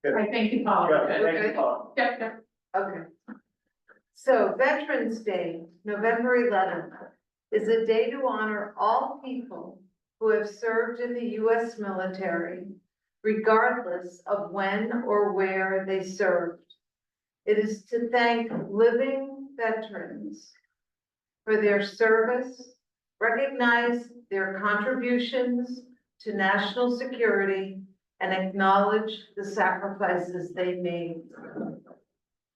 I thank you, Paula. Yeah, thank you, Paul. Yep, yep. Okay. So Veterans Day, November 11th, is a day to honor all people who have served in the U.S. military, regardless of when or where they served. It is to thank living veterans for their service, recognize their contributions to national security, and acknowledge the sacrifices they made.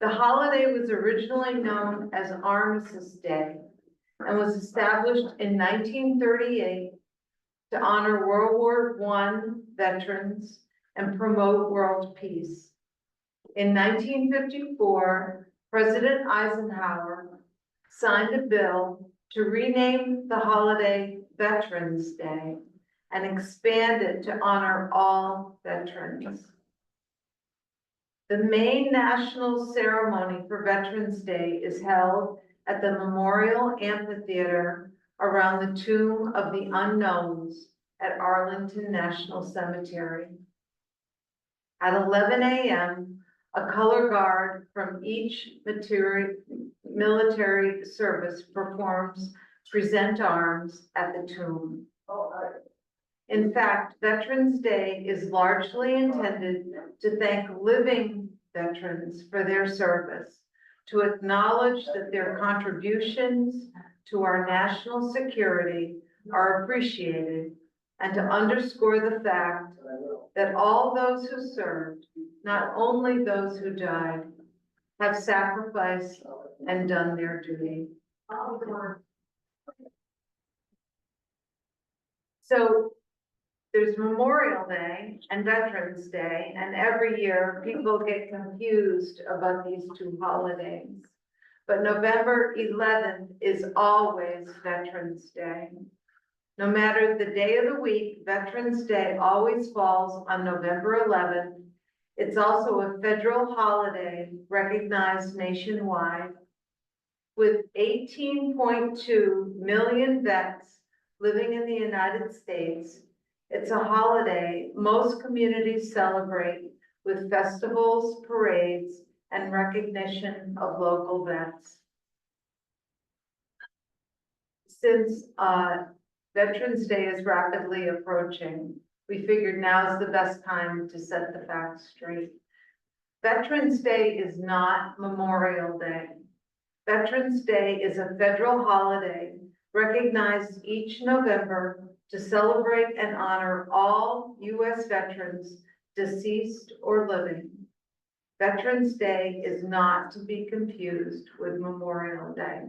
The holiday was originally known as Armistice Day and was established in 1938 to honor World War I veterans and promote world peace. In 1954, President Eisenhower signed a bill to rename the holiday Veterans Day and expand it to honor all veterans. The main national ceremony for Veterans Day is held at the Memorial Amphitheater around the Tomb of the Unknowns at Arlington National Cemetery. At 11 a.m., a color guard from each military service performs present arms at the tomb. In fact, Veterans Day is largely intended to thank living veterans for their service, to acknowledge that their contributions to our national security are appreciated, and to underscore the fact that all those who served, not only those who died, have sacrificed and done their duty. So there's Memorial Day and Veterans Day, and every year people get confused about these two holidays. But November 11th is always Veterans Day. No matter the day of the week, Veterans Day always falls on November 11th. It's also a federal holiday recognized nationwide. With 18.2 million vets living in the United States, it's a holiday most communities celebrate with festivals, parades, and recognition of local vets. Since Veterans Day is rapidly approaching, we figured now is the best time to set the facts straight. Veterans Day is not Memorial Day. Veterans Day is a federal holiday recognized each November to celebrate and honor all U.S. veterans, deceased or living. Veterans Day is not to be confused with Memorial Day.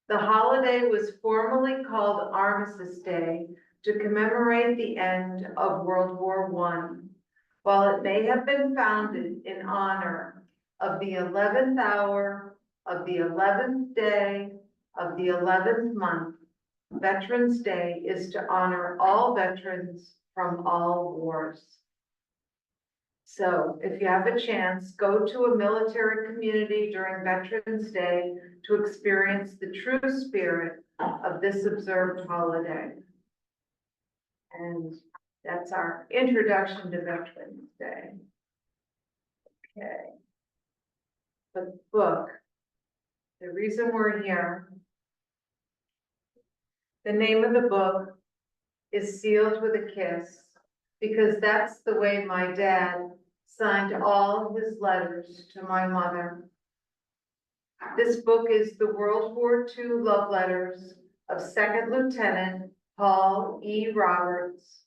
The holiday was formally called Armistice Day to commemorate the end of World War I, while it may have been founded in honor of the 11th hour of the 11th day of the 11th month. Veterans Day is to honor all veterans from all wars. So if you have a chance, go to a military community during Veterans Day to experience the true spirit of this observed holiday. And that's our introduction to Veterans Day. Okay. The book, the reason we're here, the name of the book is Sealed with a Kiss, because that's the way my dad signed all his letters to my mother. This book is the World War II love letters of Second Lieutenant Paul E. Roberts,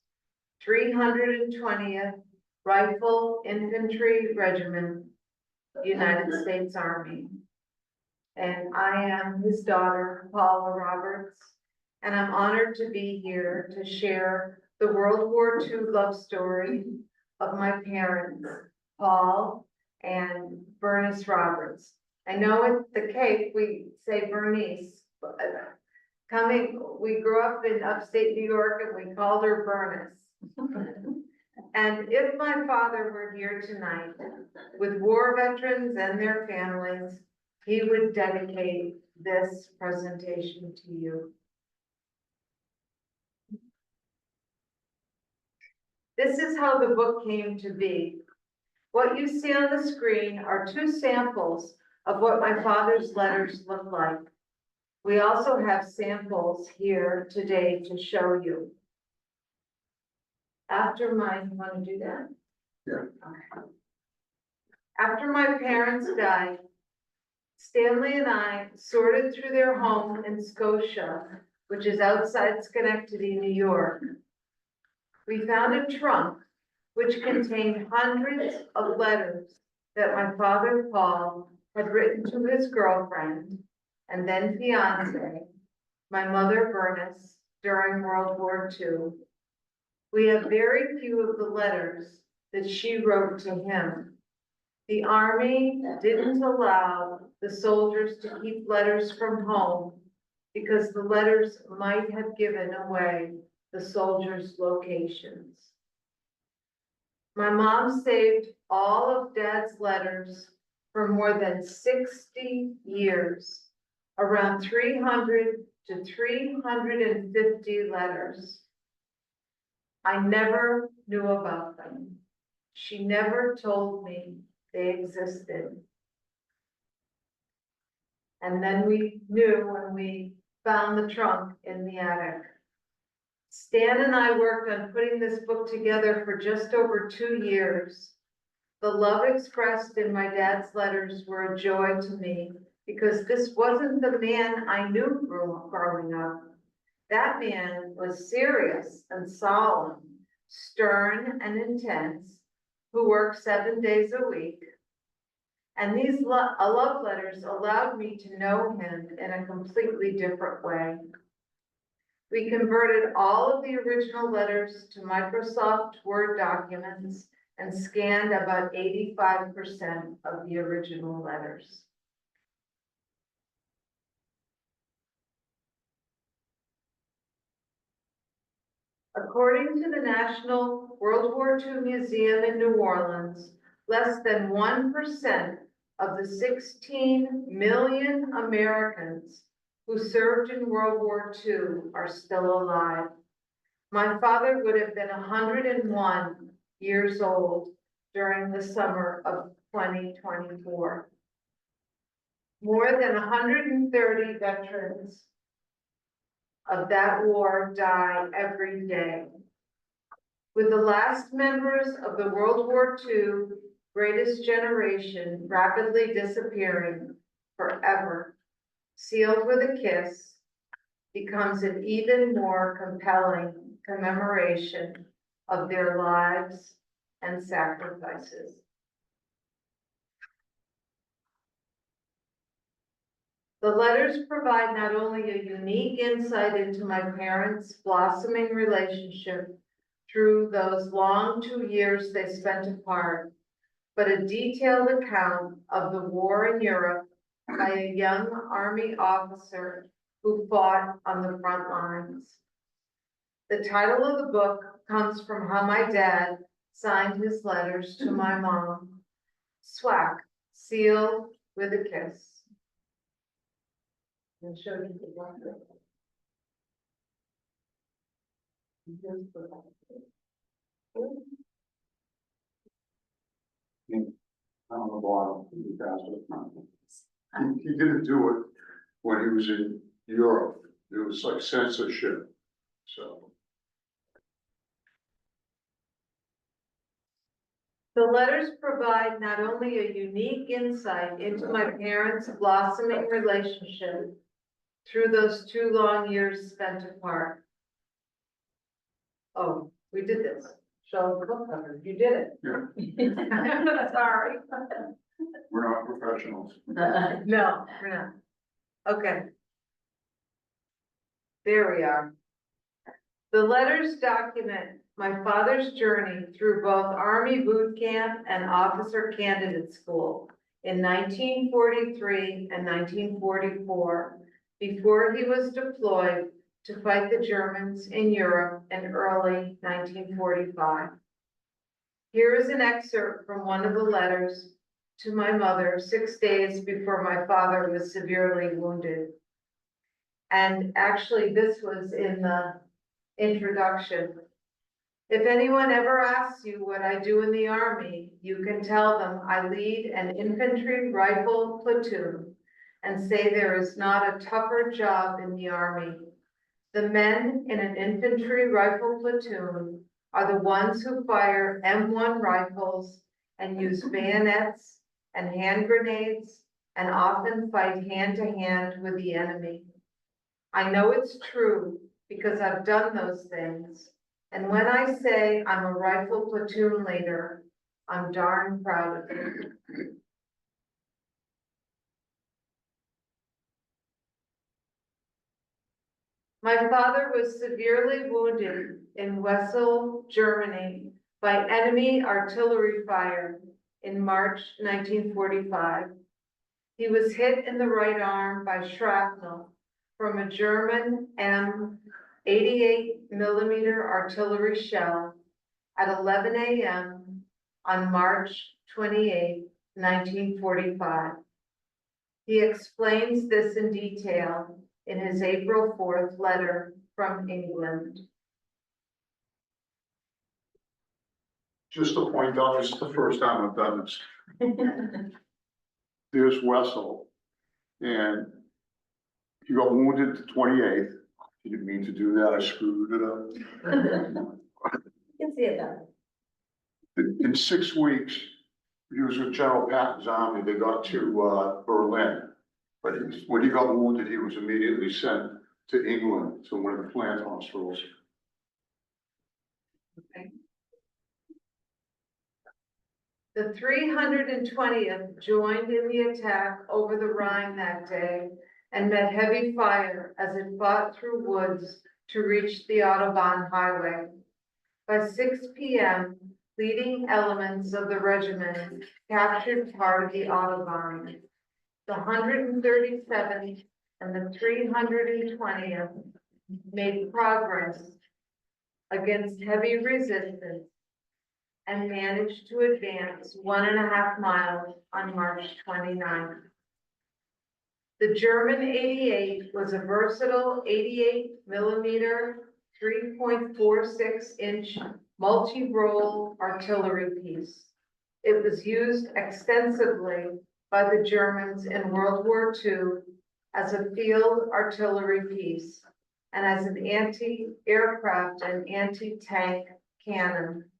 320th Rifle Infantry Regiment, United States Army. And I am his daughter, Paula Roberts, and I'm honored to be here to share the World War II love story of my parents, Paul and Bernice Roberts. I know at the Cape we say Bernice, but we grew up in upstate New York and we called her Bernice. And if my father were here tonight with war veterans and their families, he would dedicate this presentation to you. This is how the book came to be. What you see on the screen are two samples of what my father's letters look like. We also have samples here today to show you. You want to do that? Yeah. Okay. After my parents died, Stanley and I sorted through their home in Scotia, which is outside Schenectady, New York. We found a trunk which contained hundreds of letters that my father Paul had written to his girlfriend and then fiance, my mother Bernice, during World War II. We have very few of the letters that she wrote to him. The Army didn't allow the soldiers to keep letters from home because the letters might have given away the soldiers' locations. My mom saved all of Dad's letters for more than 60 years, around 300 to 350 letters. I never knew about them. She never told me they existed. And then we knew when we found the trunk in the attic. Stan and I worked on putting this book together for just over 2 years. The love expressed in my dad's letters were a joy to me because this wasn't the man I knew growing up. That man was serious and solemn, stern and intense, who worked 7 days a week. And these love letters allowed me to know him in a completely different way. We converted all of the original letters to Microsoft Word documents and scanned about 85% of the original letters. According to the National World War II Museum in New Orleans, less than 1% of the 16 million Americans who served in World War II are still alive. My father would have been 101 years old during the summer of 2024. More than 130 veterans of that war die every day. With the last members of the World War II greatest generation rapidly disappearing forever, Sealed with a Kiss becomes an even more compelling commemoration of their lives and sacrifices. The letters provide not only a unique insight into my parents' blossoming relationship through those long 2 years they spent apart, but a detailed account of the war in Europe by a young Army officer who fought on the front lines. The title of the book comes from how my dad signed his letters to my mom, SWAC, Sealed with a Kiss. I'll show you the book. On the bottom, he passed it. He didn't do it when he was in Europe. It was like censorship, so. The letters provide not only a unique insight into my parents' blossoming relationship through those 2 long years spent apart. Oh, we did this. Show the book cover. You did it. Yeah. Sorry. We're not professionals. No, we're not. Okay. There we are. The letters document my father's journey through both Army boot camp and officer candidate school in 1943 and 1944, before he was deployed to fight the Germans in Europe in early 1945. Here is an excerpt from one of the letters to my mother 6 days before my father was severely wounded. And actually, this was in the introduction. If anyone ever asks you what I do in the Army, you can tell them I lead an infantry rifle platoon and say there is not a tougher job in the Army. The men in an infantry rifle platoon are the ones who fire M1 rifles and use bayonets and hand grenades and often fight hand to hand with the enemy. I know it's true because I've done those things. And when I say I'm a rifle platoon leader, I'm darn proud of it. My father was severely wounded in Wessel, Germany by enemy artillery fire in March 1945. He was hit in the right arm by shrapnel from a German M88mm artillery shell at 11 a.m. on March 28, 1945. He explains this in detail in his April 4th letter from England. Just to point out, this is the first time I've done this. There's Wessel, and he got wounded the 28th. He didn't mean to do that, I screwed it up. You can see it though. In 6 weeks, he was with General Patton's army, they got to Berlin. But when he got wounded, he was immediately sent to England, to one of the plant hospitals. Okay. The 320th joined in the attack over the Rhine that day and met heavy fire as it fought through woods to reach the Autobahn highway. By 6 p.m., leading elements of the regiment captured part of the Autobahn. The 137th and the 320th made progress against heavy resistance and managed to advance 1.5 miles on March 29th. The German 88 was a versatile 88mm, 3.46-inch multi-role artillery piece. It was used extensively by the Germans in World War II as a field artillery piece and as an anti-aircraft and anti-tank cannon.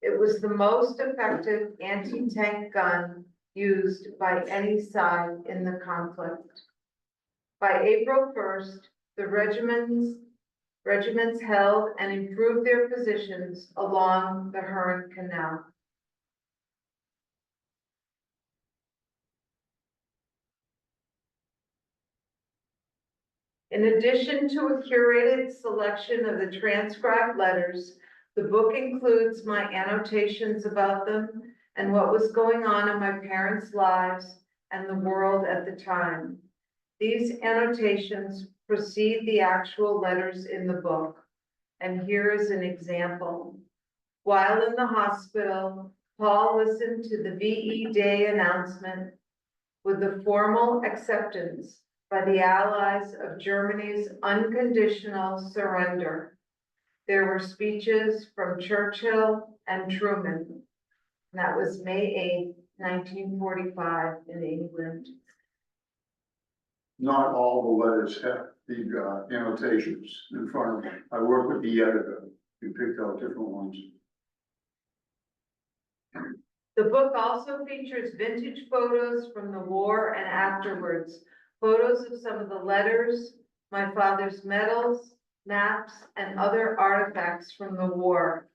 It was the most effective anti-tank gun used by any side in the conflict. By April 1st, the regiments held and improved their positions along the Herne Canal. In addition to a curated selection of the transcribed letters, the book includes my annotations about them and what was going on in my parents' lives and the world at the time. These annotations precede the actual letters in the book, and here is an example. While in the hospital, Paul listened to the VE Day announcement with the formal acceptance by the Allies of Germany's unconditional surrender. There were speeches from Churchill and Truman. That was May 8, 1945 in England. Not all the letters have the annotations in front of me. I worked with the editor, who picked out different ones. The book also features vintage photos from the war and afterwards, photos of some of the letters, my father's medals, maps, and other artifacts from the war.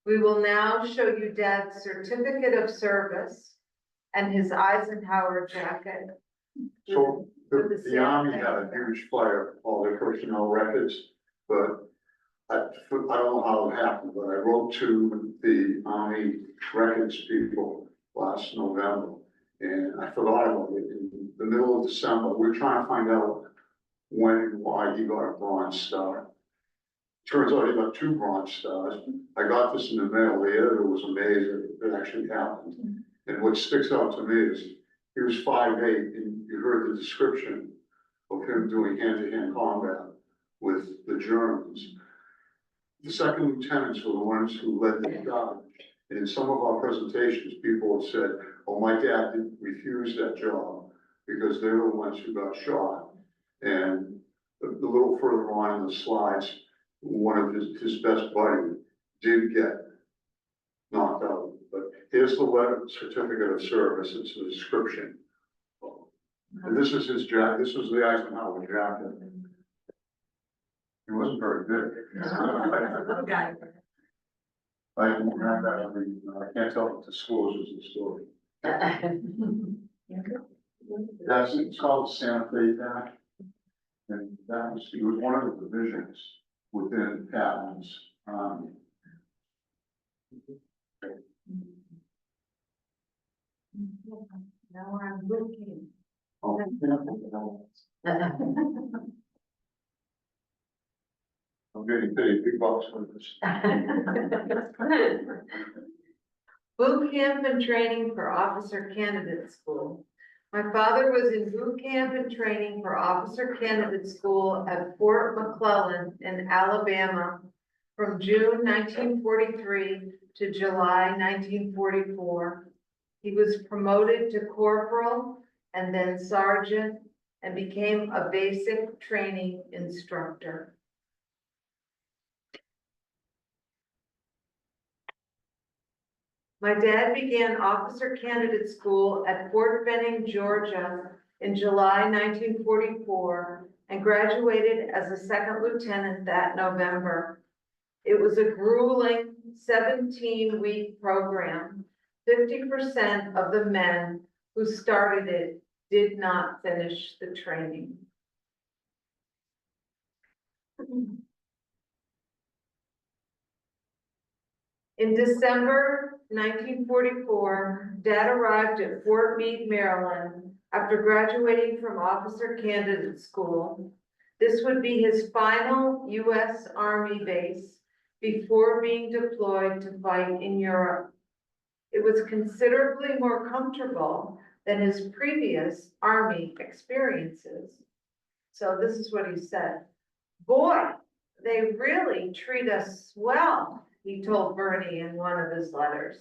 We will now show you Dad's certificate of service and his Eisenhower jacket. So the Army had a huge fire, all their personnel records, but I don't know how it happened, but I wrote to the Army records people last November, and I forgot about it in the middle of December. We're trying to find out when and why he got a Bronze Star. Turns out he got 2 Bronze Stars. I got this in the mail. The editor was amazed that it actually happened. And what sticks out to me is he was 5'8", and you heard the description of him doing hand-to-hand combat with the Germans. the second lieutenants were the ones who led the charge. And in some of our presentations, people have said, oh, my dad didn't refuse that job because they were the ones who got shot. And a little further on in the slides, one of his best buddy did get knocked out. But here's the letter, certificate of service, it's a description. And this is his jacket, this was the Eisenhower jacket. He wasn't very big. Little guy. I don't have that, I can't tell if it discloses the story. That's, it's called the Santa Fe Act. And that was, it was one of the divisions within Patton's army. Now I'm looking. Oh, I'm getting paid big bucks for this. Boot camp and training for officer candidate school. My father was in boot camp and training for officer candidate school at Fort McClellan in Alabama from June 1943 to July 1944. He was promoted to corporal and then sergeant and became a basic training instructor. My dad began officer candidate school at Fort Benning, Georgia in July 1944 and graduated as a second lieutenant that November. It was a grueling 17-week program. 50% of the men who started it did not finish the training. In December 1944, Dad arrived at Fort Meade, Maryland, after graduating from officer candidate school. This would be his final U.S. Army base before being deployed to fight in Europe. It was considerably more comfortable than his previous Army experiences. So this is what he said. Boy, they really treat us well, he told Bernie in one of his letters.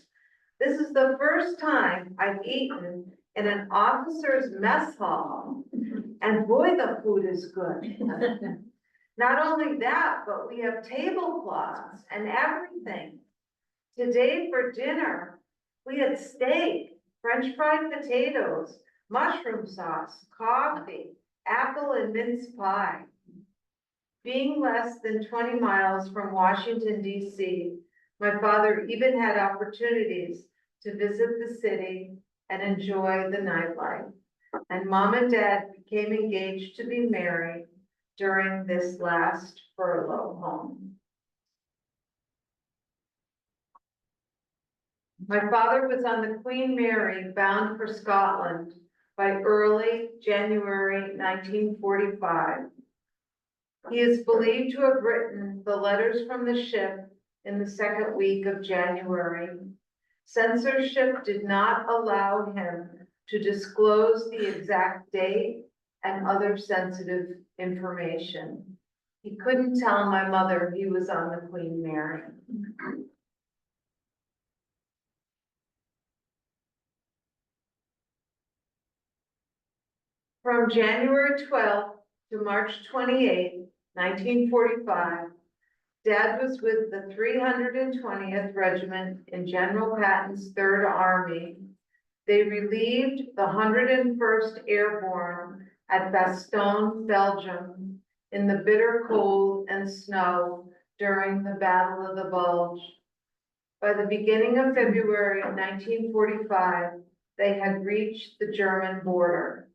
This is the first time I've eaten in an officer's mess hall, and boy, the food is good. Not only that, but we have tablecloths and everything. Today for dinner, we had steak, French fried potatoes, mushroom sauce, coffee, apple and mince pie. Being less than 20 miles from Washington, D.C., my father even had opportunities to visit the city and enjoy the nightlife. And Mom and Dad became engaged to be married during this last furlough home. My father was on the Queen Mary bound for Scotland by early January 1945. He is believed to have written the letters from the ship in the second week of January. Censorship did not allow him to disclose the exact date and other sensitive information. He couldn't tell my mother he was on the Queen Mary. From January 12th to March 28th, 1945, Dad was with the 320th Regiment in General Patton's 3rd Army. They relieved the 101st Airborne at Bastogne, Belgium, in the bitter cold and snow during the Battle of the Bulge. By the beginning of February of 1945, they had reached the German border.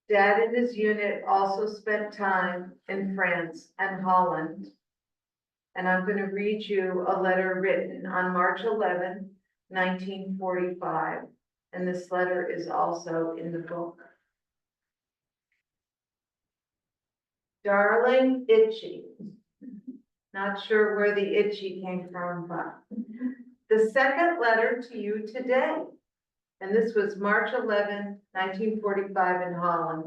Dad and his unit also spent time in France and Holland. And I'm going to read you a letter written on March 11, 1945. And this letter is also in the book. Darling Itchy. Not sure where the itchy came from, but the second letter to you today. And this was March 11, 1945 in Holland.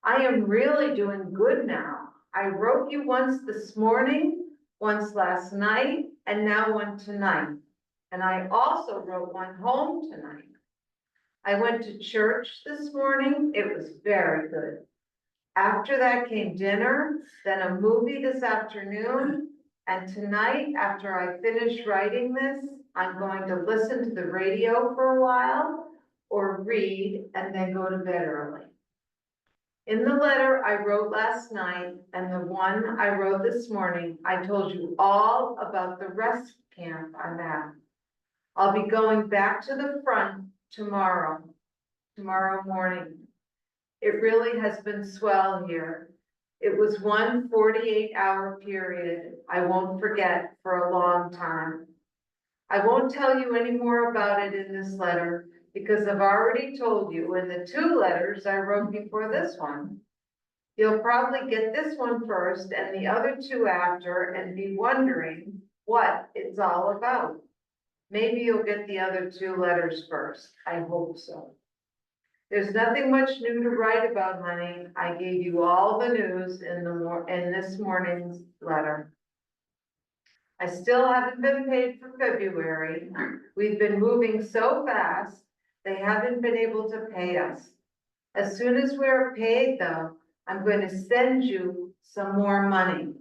I am really doing good now. I wrote you once this morning, once last night, and now one tonight. And I also wrote one home tonight. I went to church this morning. It was very good. After that came dinner, then a movie this afternoon. And tonight, after I finish writing this, I'm going to listen to the radio for a while or read and then go to bed early. In the letter I wrote last night and the one I wrote this morning, I told you all about the rest camp I'm at. I'll be going back to the front tomorrow morning. It really has been swell here. It was one 48-hour period I won't forget for a long time. I won't tell you any more about it in this letter because I've already told you in the 2 letters I wrote before this one. You'll probably get this one first and the other 2 after and be wondering what it's all about. Maybe you'll get the other 2 letters first. I hope so. There's nothing much new to write about, honey. I gave you all the news in this morning's letter. I still haven't been paid for February. We've been moving so fast, they haven't been able to pay us. As soon as we're paid though, I'm going to send you some more money.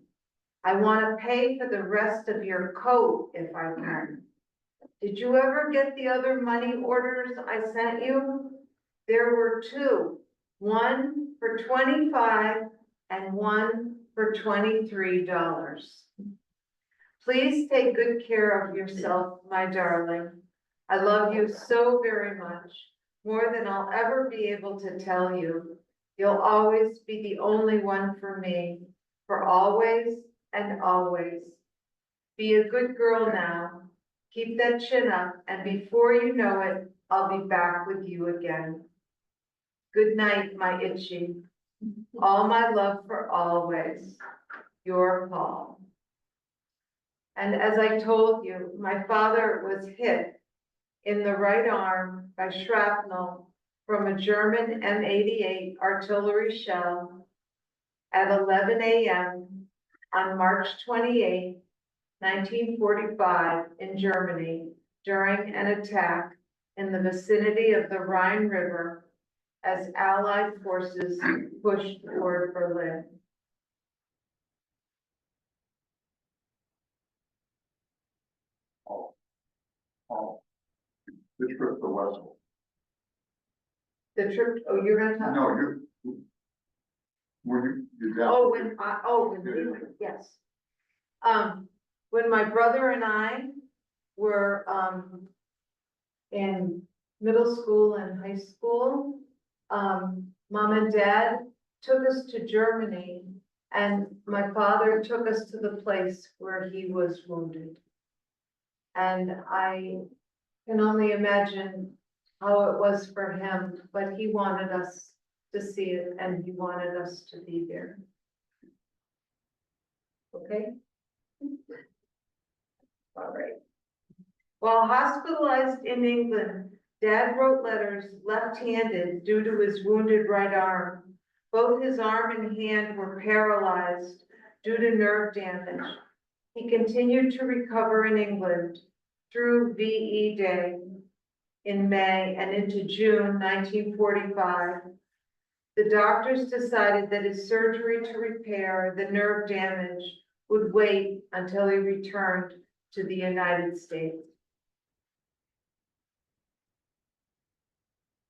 I want to pay for the rest of your coat if I can. Did you ever get the other money orders I sent you? There were 2, one for $25 and one for $23. Please take good care of yourself, my darling. I love you so very much, more than I'll ever be able to tell you. You'll always be the only one for me, for always and always. Be a good girl now. Keep that chin up, and before you know it, I'll be back with you again. Good night, my Itchy. All my love for always. Your Paul. And as I told you, my father was hit in the right arm by shrapnel from a German M88 artillery shell at 11 a.m. on March 28, 1945 in Germany during an attack in the vicinity of the Rhine River as Allied forces pushed toward Berlin. The trip to Wesel. The trip, oh, you're gonna talk? No, when you. Oh, when we went, yes. When my brother and I were, in middle school and high school, Mom and Dad took us to Germany and my father took us to the place where he was wounded. And I can only imagine how it was for him, but he wanted us to see it and he wanted us to be there. Okay? All right. While hospitalized in England, Dad wrote letters left-handed due to his wounded right arm. Both his arm and hand were paralyzed due to nerve damage. He continued to recover in England through VE Day in May and into June 1945. The doctors decided that his surgery to repair the nerve damage would wait until he returned to the United States.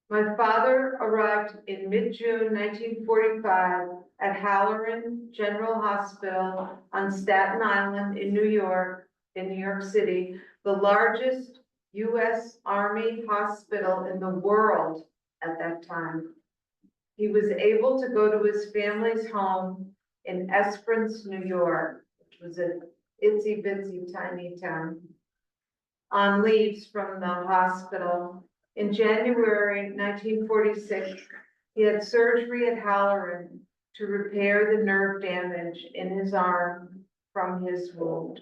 My father arrived in mid-June 1945 at Halloran General Hospital on Staten Island in New York City, the largest U.S. Army hospital in the world at that time. He was able to go to his family's home in Esperance, New York, which was an itsy-bitsy tiny town, on leaves from the hospital. In January 1946, he had surgery at Halloran to repair the nerve damage in his arm from his wound.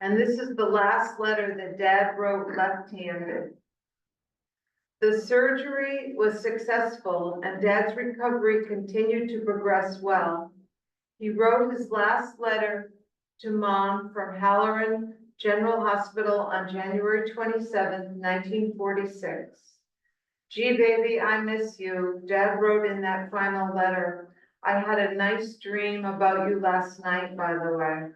And this is the last letter that Dad wrote left-handed. The surgery was successful and Dad's recovery continued to progress well. He wrote his last letter to Mom from Halloran General Hospital on January 27th, 1946. Gee, baby, I miss you. Dad wrote in that final letter, I had a nice dream about you last night, by the way.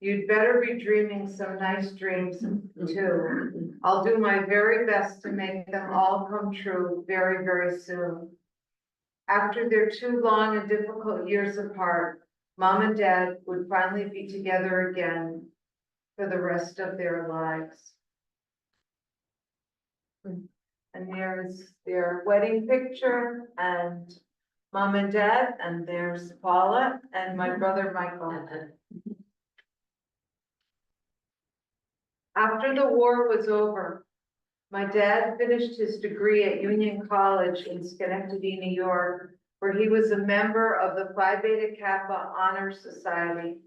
You'd better be dreaming some nice dreams too. I'll do my very best to make them all come true very, very soon. After their 2 long and difficult years apart, Mom and Dad would finally be together again for the rest of their lives. And there's their wedding picture and Mom and Dad, and there's Paula and my brother Michael. After the war was over, my dad finished his degree at Union College in Schenectady, New York, where he was a member of the Phi Beta Kappa Honor Society.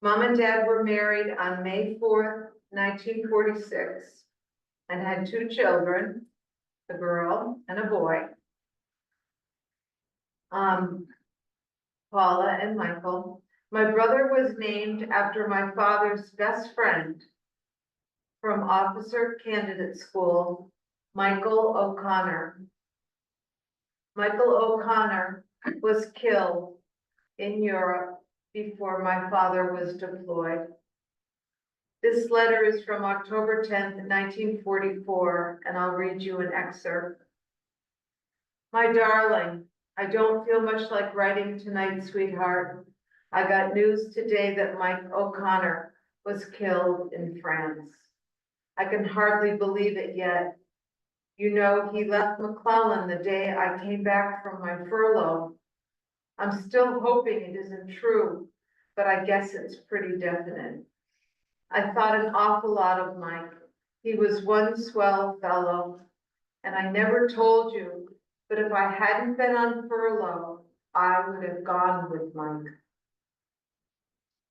Mom and Dad were married on May 4th, 1946, and had 2 children, a girl and a boy. Paula and Michael. My brother was named after my father's best friend from Officer Candidate School, Michael O'Connor. Michael O'Connor was killed in Europe before my father was deployed. This letter is from October 10th, 1944, and I'll read you an excerpt. My darling, I don't feel much like writing tonight, sweetheart. I got news today that Mike O'Connor was killed in France. I can hardly believe it yet. You know, he left McClellan the day I came back from my furlough. I'm still hoping it isn't true, but I guess it's pretty definite. I thought an awful lot of Mike. He was one swell fellow, and I never told you, but if I hadn't been on furlough, I would have gone with Mike.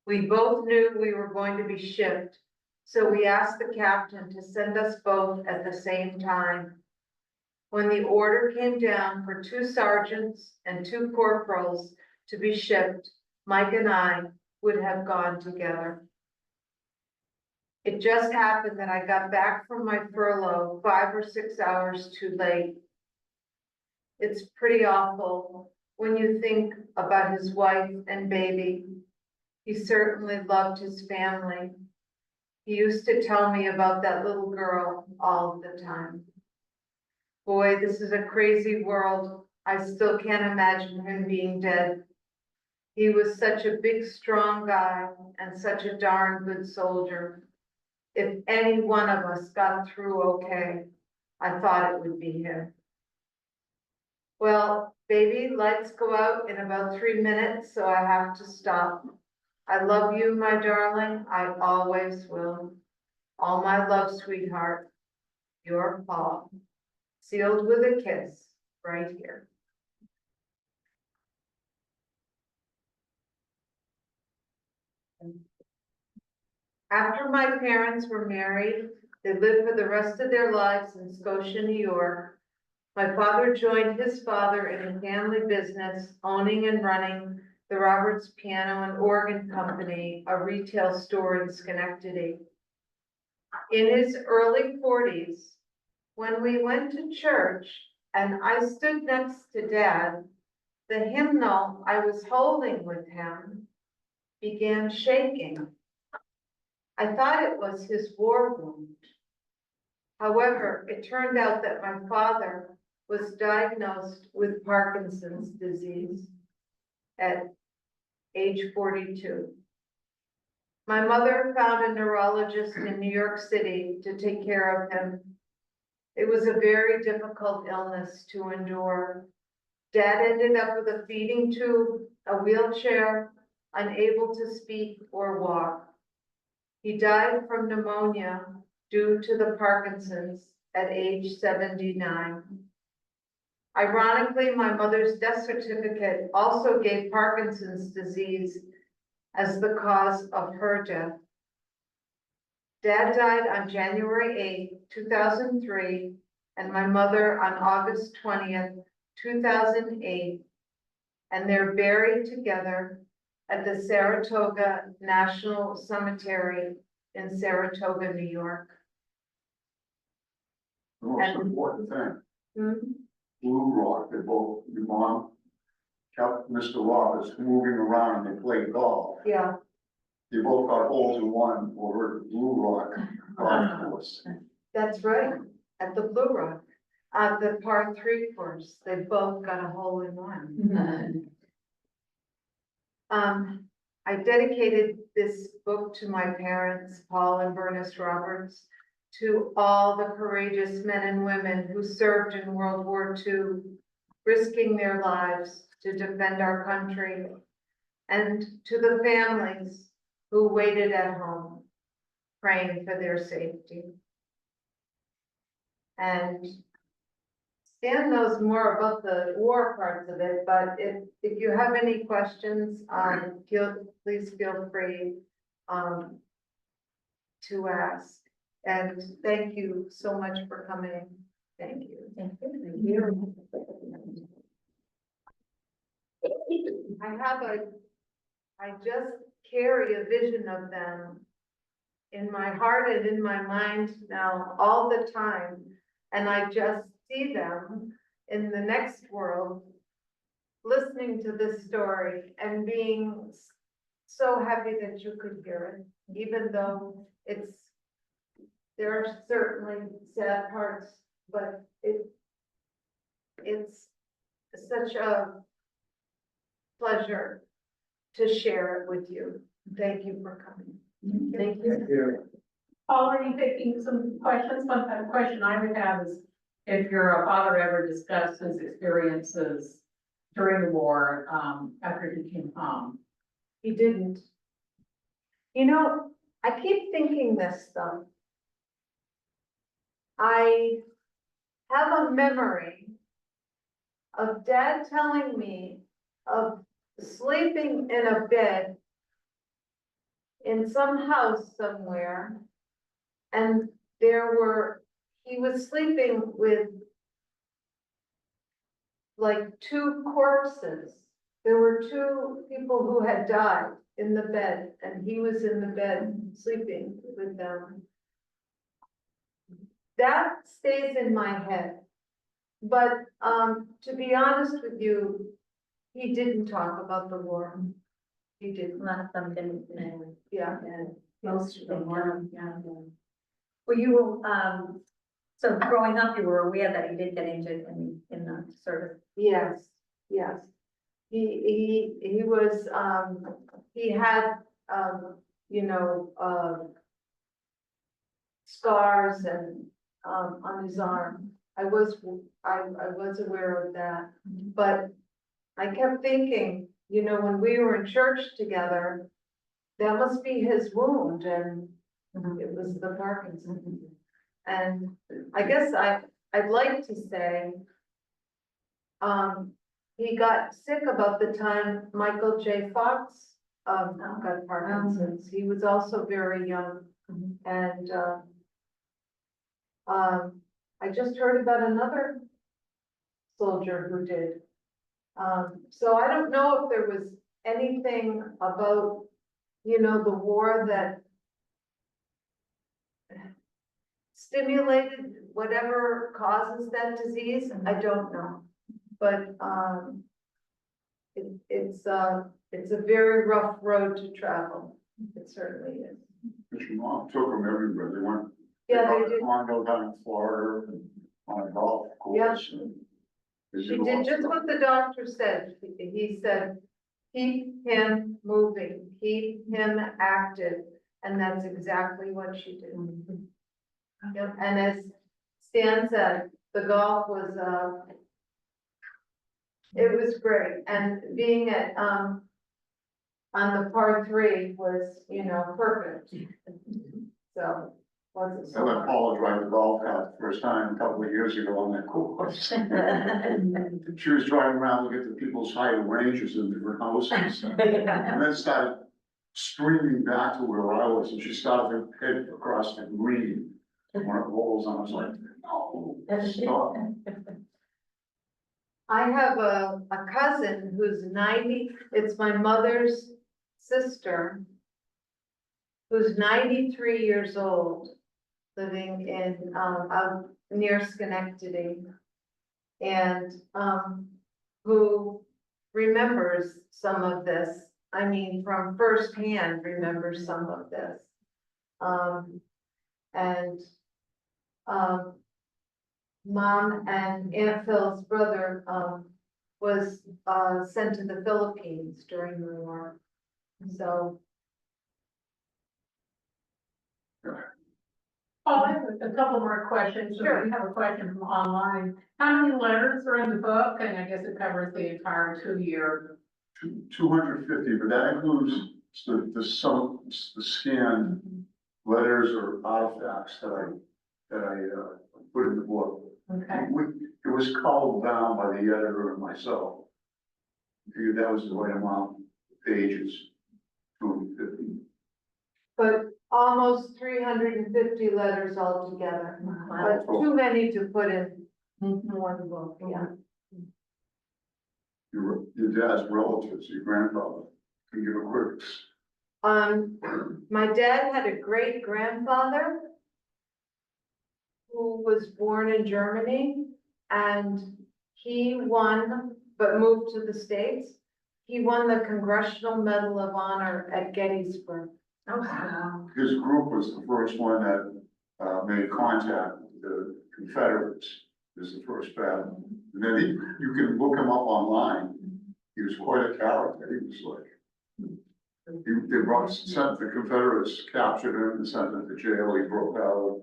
We both knew we were going to be shipped, so we asked the captain to send us both at the same time. When the order came down for 2 sergeants and 2 corporals to be shipped, Mike and I would have gone together. It just happened that I got back from my furlough 5 or 6 hours too late. It's pretty awful when you think about his wife and baby. He certainly loved his family. He used to tell me about that little girl all the time. Boy, this is a crazy world. I still can't imagine him being dead. He was such a big, strong guy and such a darn good soldier. If any one of us got through okay, I thought it would be him. Well, baby, lights go out in about 3 minutes, so I have to stop. I love you, my darling. I always will. All my love, sweetheart. Your Paul. Sealed with a kiss right here. After my parents were married, they lived for the rest of their lives in Scotia, New York. My father joined his father in a family business, owning and running the Roberts Piano and Organ Company, a retail store in Schenectady. In his early 40s, when we went to church and I stood next to Dad, the hymnal I was holding with him began shaking. I thought it was his war wound. However, it turned out that my father was diagnosed with Parkinson's disease at age 42. My mother found a neurologist in New York City to take care of him. It was a very difficult illness to endure. Dad ended up with a feeding tube, a wheelchair, unable to speak or walk. He died from pneumonia due to the Parkinson's at age 79. Ironically, my mother's death certificate also gave Parkinson's disease as the cause of her death. Dad died on January 8, 2003 and my mother on August 20th, 2008. And they're buried together at the Saratoga National Cemetery in Saratoga, New York. The most important thing, Hmm? Blue Rock, they both, your mom kept Mr. Roberts moving around and they played golf. Yeah, You both got holes in one over at Blue Rock golf course. that's right, at the Blue Rock, at the par 3 course, they both got a hole in one. I dedicated this book to my parents, Paul and Bernice Roberts, to all the courageous men and women who served in World War II, risking their lives to defend our country, and to the families who waited at home, praying for their safety. And Stan knows more about the war parts of it, but if you have any questions, please feel free to ask. And thank you so much for coming. Thank you. Thank you. I just carry a vision of them in my heart and in my mind now all the time. And I just see them in the next world, listening to this story and being so happy that you could hear it, even though there are certainly sad parts, but it's such a pleasure to share it with you. Thank you for coming. Thank you. Paul, are you taking some questions? One question I would have is if your father ever discussed his experiences during the war, after he came home. He didn't. You know, I keep thinking this though. I have a memory of Dad telling me of sleeping in a bed in some house somewhere, and he was sleeping with like 2 corpses. There were 2 people who had died in the bed, and he was in the bed sleeping with them. That stays in my head. But to be honest with you, he didn't talk about the war. He didn't. A lot of them didn't, Yeah. most of them were, yeah. Well, you, so growing up, you were aware that he did get injured in the service. Yes, yes. He was, he had, you know, scars and, on his arm. I was aware of that, but I kept thinking, you know, when we were in church together, that must be his wound, and it was the Parkinson's. And I guess I'd like to say, he got sick about the time Michael J. Fox got Parkinson's. He was also very young, and I just heard about another soldier who did. So I don't know if there was anything about, you know, the war that stimulated whatever causes that disease. I don't know, but it's a very rough road to travel. It certainly is. His mom took them everywhere. They went. Yeah, got they a did. condo down in Florida and on a golf course. and they She a lot did of just stuff. what the doctor said. He said, keep him moving, keep him active. And that's exactly what she did. Yep. And as Stan said, the golf was, it was great. And being at, on the par 3 was, you know, perfect. So, wasn't I so let hard. Paula drive the golf cart the first time a couple of years ago on that course. She was driving around looking at the people's height ranges in different houses. And then started streaming back to where I was, and she started to head across the green. one of those, and I was like, no, stop. I have a cousin who's 90, it's my mother's sister, who's 93 years old, living in, out near Schenectady. And, who remembers some of this, I mean, from firsthand remembers some of this. And, Mom and Aunt Phil's brother, was, sent to the Philippines during the war. So, Oh, I have a couple more questions. So Sure. we have a question from online. How many letters are in the book? And I guess it covers the entire 2 year. 250, but that includes the scanned letters or artifacts that I put in the book. Okay. It was culled down by the editor and myself. Figured that was the right amount of pages, 250. but almost 350 letters altogether, but too many to put in one book, yeah. Your dad's relatives, your grandfather, can you give a quick, My dad had a great grandfather who was born in Germany, and he won, but moved to the States. He won the Congressional Medal of Honor at Gettysburg. Oh, wow. his group was the first one that made contact with the Confederates. This is the first battle. And then you can look him up online. He was quite a character. He was like, sent the Confederates, captured him and sent him to jail. He broke out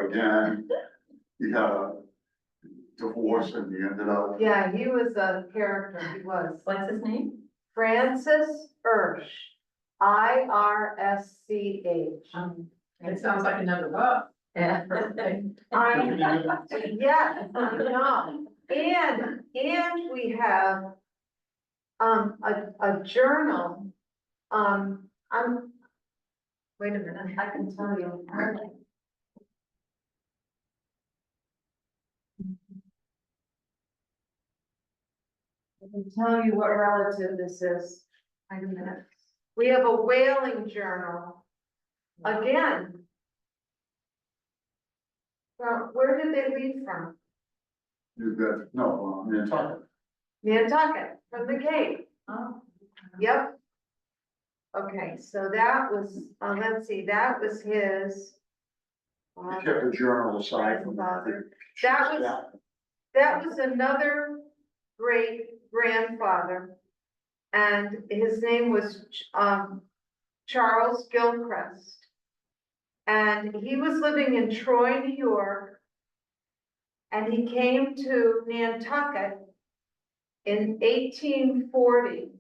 again. He had a divorce and he ended up. Yeah, he was a character, he was. What's his name? Francis Ursch, IRSCH. It sounds like another book. Yeah. Yeah, I know. And we have, a journal, wait a minute, I can tell you. I can tell you what relative this is. Wait a minute. We have a whaling journal. Again. Well, where did they leave from? Nantucket. Nantucket, from the Cape. Oh. Yep. Okay, so that was, let's see, that was his. He kept a journal aside from Grandfather. That was another great grandfather. And his name was, Charles Gilchrist. And he was living in Troy, New York. And he came to Nantucket in 1840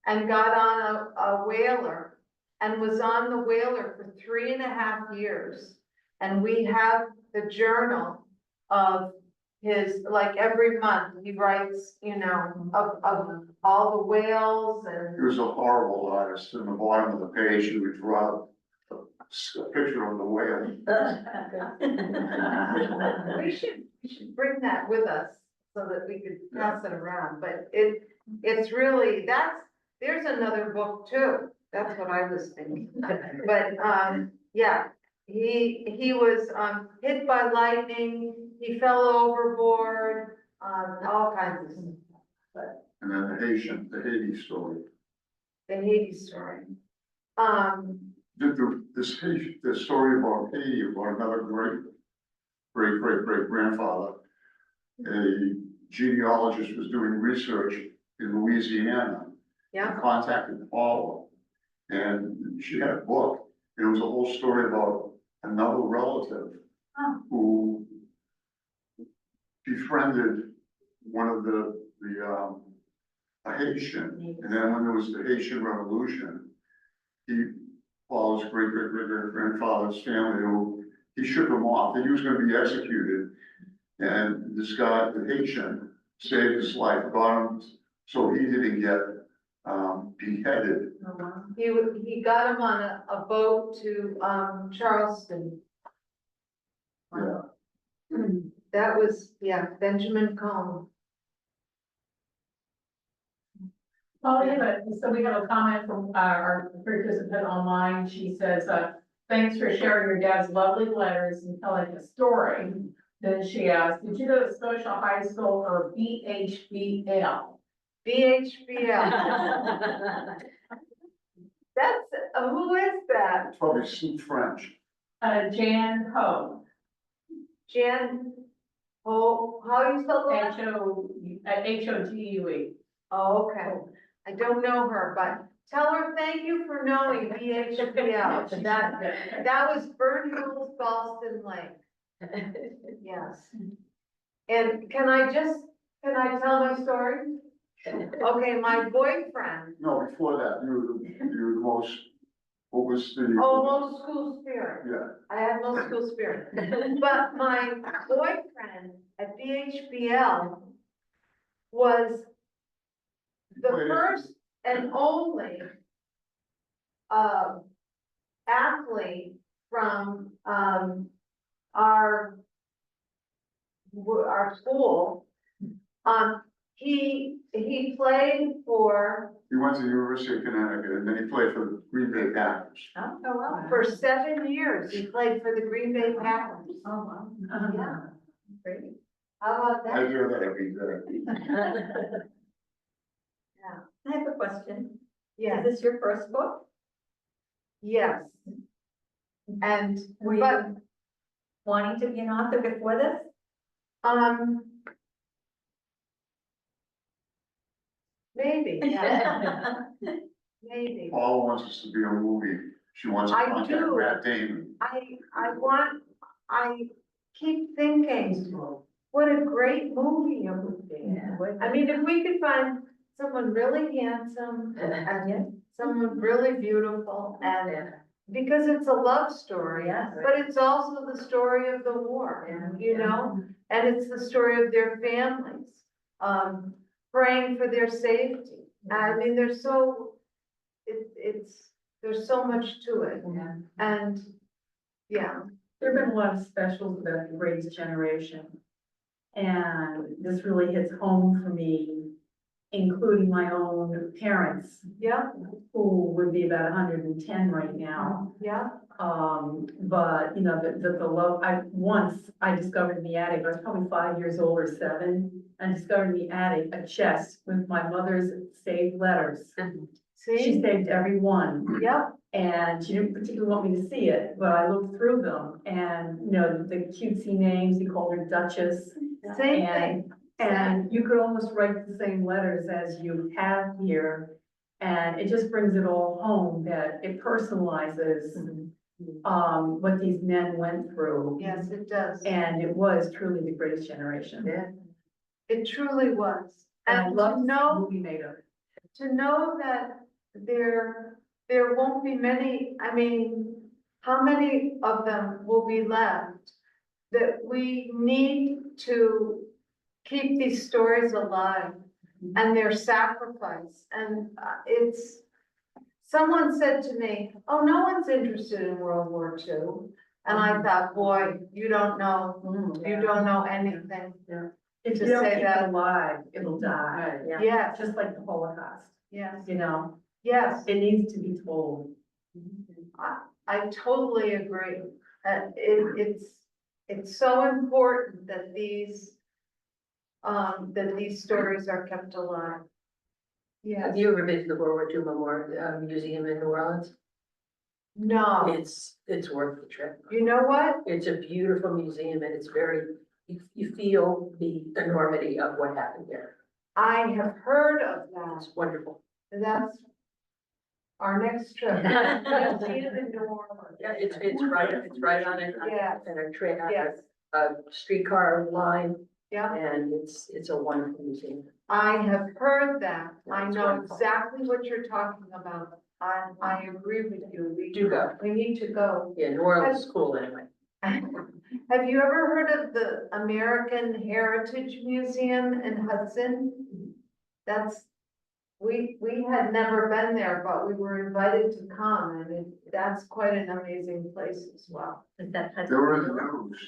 and got on a whaler and was on the whaler for 3.5 years. And we have the journal of his, like every month, he writes, you know, of all the whales and. He was a horrible artist. In the bottom of the page, he would draw a picture of the whale. We should bring that with us so that we could pass it around, but it's really, there's another book too. That's what I was thinking. But, yeah, he was, hit by lightning, he fell overboard, all kinds of stuff. And then the Haiti story. The Haiti story. The story about Haiti, about another great grandfather. A genealogist was doing research in Louisiana. Yeah. And contacted Paula, and she had a book. And it was a whole story about another relative who befriended one of a Haitian. And then when there was the Haitian Revolution, Paula's great grandfather's family, he shook him off, and he was gonna be executed. And this guy, the Haitian, saved his life, got him, so he didn't get beheaded. He got him on a boat to, Charleston. Yeah. That was, yeah, Benjamin Cone. Oh, yeah, but, so we have a comment from our participant online. She says, thanks for sharing your dad's lovely letters and telling a story. Then she asked, did you go to Scotia High School or BHBL? BHBL. That's, who is that? It's probably some French. Jan Ho, Jan, oh, how do you spell the last? Hodue. Oh, okay. I don't know her, but tell her thank you for knowing BHBL. That was Bird Hills, Boston Lake. Yes. And can I tell my story? Okay, my boyfriend, No, before that, you were the most, what was the? most school spirit. Yeah, I had most school spirit. But my boyfriend at BHBL was the Wait. first and only athlete from our school. He played for he went to the University of Connecticut and then he played for the Green Bay Packers. Oh, wow. for 7 years. He played for the Green Bay Packers. Oh, Yeah. Great. How about I that? do that every day. I have a question. Yes, Is this your first book? yes. And, Were but, you wanting to be an author before this? maybe, yeah, maybe. Paula wants us to be a movie. She wants to I contact do. Matt Damon. I keep thinking, what a great movie it would be. I mean, if we could find someone really handsome and someone really beautiful and, because it's a love story. Yes. But it's also the story of the war, you know, and it's the story of their families, praying for their safety. I mean, there's so much to it, and, yeah, There've been a lot of specials about the greatest generation. And this really hits home for me, including my own parents, yeah, who would be about 110 right now. yeah, But, you know, the love, I discovered in the attic, I was probably 5 years old or 7, and discovered in the attic a chest with my mother's saved letters. She see, saved every one. yeah, And she didn't particularly want me to see it, but I looked through them and, you know, the cutesy names, he called her Duchess. same thing. And you could almost write the same letters as you have here. And it just brings it all home that it personalizes, what these men went through. Yes, it does. And it was truly the greatest generation. It truly was. And I And love to the know, movie made of it. that there won't be many, I mean, how many of them will be left? That we need to keep these stories alive and their sacrifice. And someone said to me, oh, no one's interested in World War II. And I thought, boy, you don't know anything. If To you don't say keep that- it alive, it'll die. Yes, Just like the Holocaust, yes, you know, yes. it needs to be told. I totally agree. It's so important that these stories are kept alive. Yes, Have you ever been to the World War II Memorial Museum in New Orleans? no, It's worth the trip. you know what? It's a beautiful museum and it's you feel the enormity of what happened there. I have heard of that. It's wonderful. That's our next trip. You'll see it in New Orleans. Yeah, it's right on it. Yes. And a train, Yes, a streetcar line, yeah, and it's a wonderful museum. I have heard that. I That's know wonderful. exactly what you're talking about. I agree with you. Do go. We need to go. Yeah, New Orleans is cool anyway. Have you ever heard of the American Heritage Museum in Hudson? We had never been there, but we were invited to come, and that's quite an amazing place as well. Is that? They were in the news.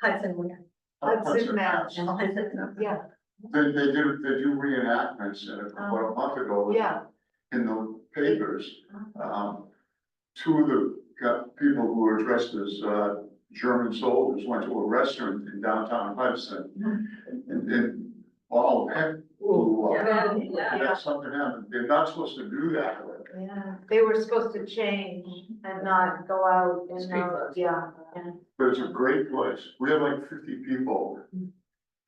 Hudson, where? Hudson Match. Oh, Hudson. Yeah, They do reenactments, about a month ago. yeah, In the papers, two of the people who were dressed as, German soldiers went to a restaurant in downtown Hudson. And all heck blew up. Yeah. That's something happened. They're not supposed to do that. yeah. They were supposed to change and not go out and, Street clubs. yeah. But it's a great place. We had like 50 people.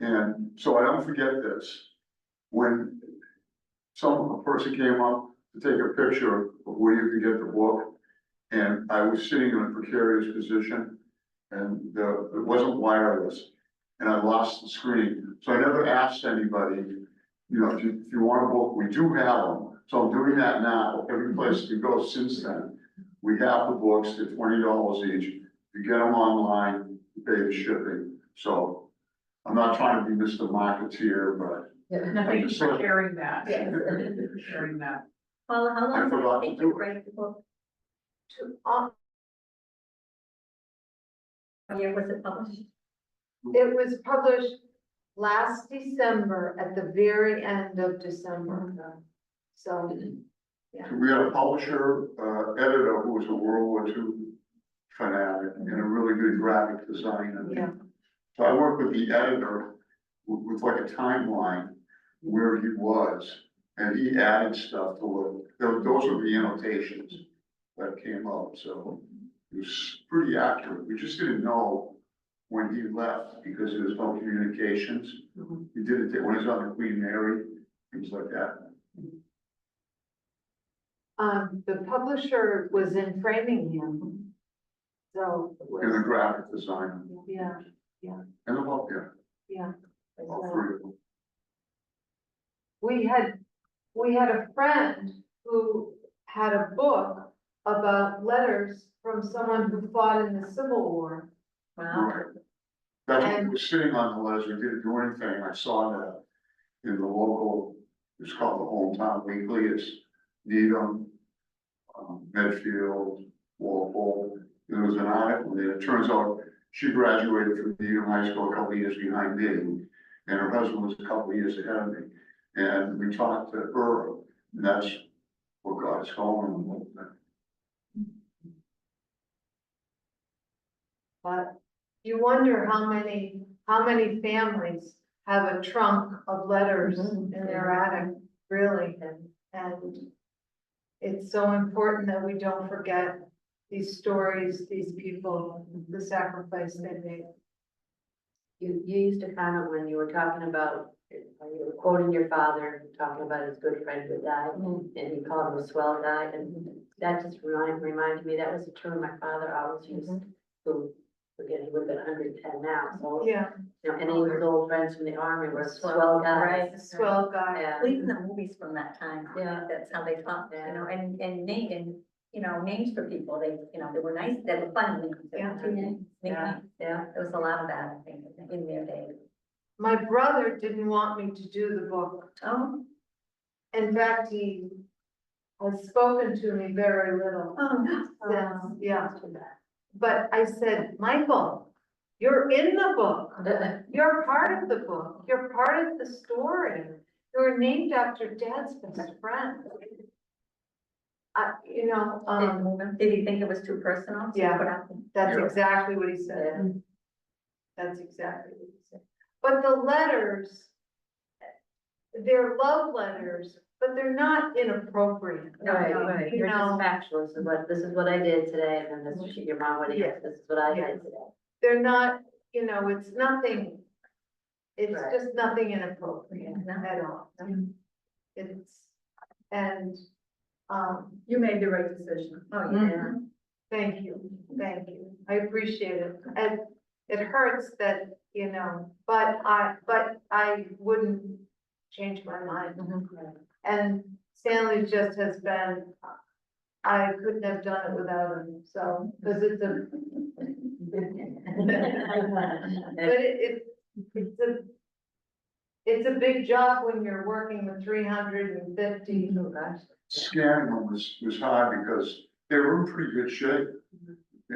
And so I don't forget this. When a person came up to take a picture of where you could get the book, and I was sitting in a precarious position, and it wasn't wireless, and I lost the screen. So I never asked anybody, if you want a book, we do have them. So I'm doing that now. Every place you go since then, we have the books, they're $20 each. You get them online, you pay the shipping. So I'm not trying to be Mr. Marketeer, but No, thank you for sharing that. Yes. Thank you for sharing that. Paula, how I long forgot did to it take do you it. to write the book? To, Year was it published? it was published last December, at the very end of December. So, we had a publisher, editor who was a World War II fanatic and a really good graphic designer. yeah, So I worked with the editor with like a timeline where he was, and he added stuff to it. Those were the annotations that came up, so it was pretty accurate. We just didn't know when he left because there was no communications. He did it when he was on the Queen Mary, things like that. the publisher was in Framingham. So, it And the was, graphic designer, yeah, and the book, yeah, yeah. all So, three of them. we had a friend who had a book about letters from someone who fought in the Civil War. Wow. Right. That's what was sitting on the letters, we didn't do anything, I saw that in the local, it's called the Hometown Weekly, it's Needham, Medfield, Walpole. There was an article there, it turns out she graduated from Needham High School a couple of years behind me, and her husband was a couple of years ahead of me. And we talked to her, and that's what got us going. But you wonder how many families have a trunk of letters in their attic, really, and it's so important that we don't forget these stories, these people, the sacrifice they made. You used a comment when you were talking about, you were quoting your father, talking about his good friend who died, and you called him a swell guy, and that just reminded me, that was a term my father always used, who, again, he would have been 110 now, so, Yeah, any of his old friends from the army were swell guys. Right. a swell guy. Yeah. Even the movies from that time, Yeah. that's how they talked, and names for people, they were nice, they were fun names. Yeah. Nicknames. Yeah. There was a lot of that, I think, in their day. My brother didn't want me to do the book. Oh, In fact, he has spoken to me very little. Since, yeah. But I said, Michael, you're in the book. You're part of the book. You're part of the story. You're named after Dad's best friend. did he think it was too personal? to Yeah. put out? That's Yeah. exactly what he said. That's exactly what he said. But the letters, they're love letters, but they're not inappropriate. Right, You you're know, just factual, this is what I did today, and then this, your mom would have, this is what I did today. they're not, it's nothing, it's Right. just nothing inappropriate No. at all. It's, and, You made the right decision. Oh, yeah. thank you, I appreciate it. And it hurts that, but I wouldn't change my mind. And Stanley just has been, I couldn't have done it without him, so, because it's a, but it's a big job when you're working with 350. Scanning them was hard because they were in pretty good shape.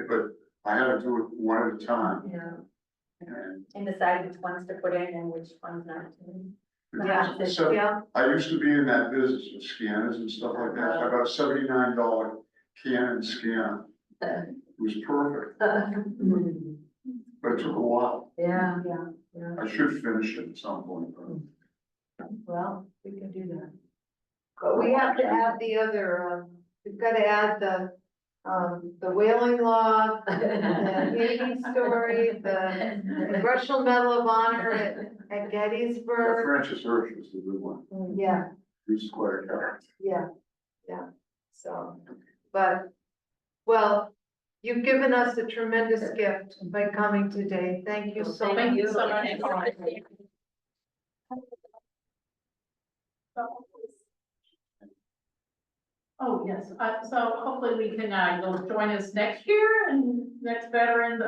But I had to do it one at a time. Yeah. And decide which ones to put in and which ones not to. Yeah, So, yeah, I used to be in that business with scanners and stuff like that. I got a $79 Canon scanner. It was perfect, but it took a while. Yeah, I should finish it at some point. but- well, we can do that. but we have to add the other, we've gotta add the whaling log, the Haiti story, the Congressional Medal of Honor at Yeah, Gettysburg. Francis Hirsch was the good one. Yeah, He was quite a character. yeah, so, but, well, you've given us a tremendous gift by coming today. Thank you so much. Thank you so much. Oh, yes, so hopefully we can, you'll join us next year and next Veterans,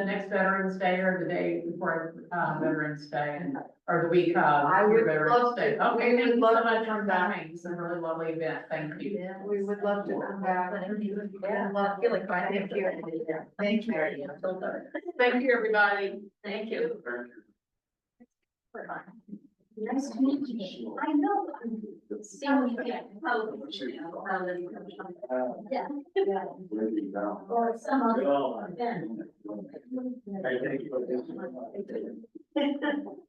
next Veterans Day or the day before, Veterans Day and, or the week of. I would Veterans love Day. to. Okay, We thank would you love so to much come for back. coming, it's a really lovely event, thank you. Yeah, we would love to come back. Yeah, Love I feel like crying. Thank you. Thank you. Thank you, everybody. Thank you. Thank you. Nice to meet you. I know. See you again. Yeah. Breaking down. Or some other event. Thank you.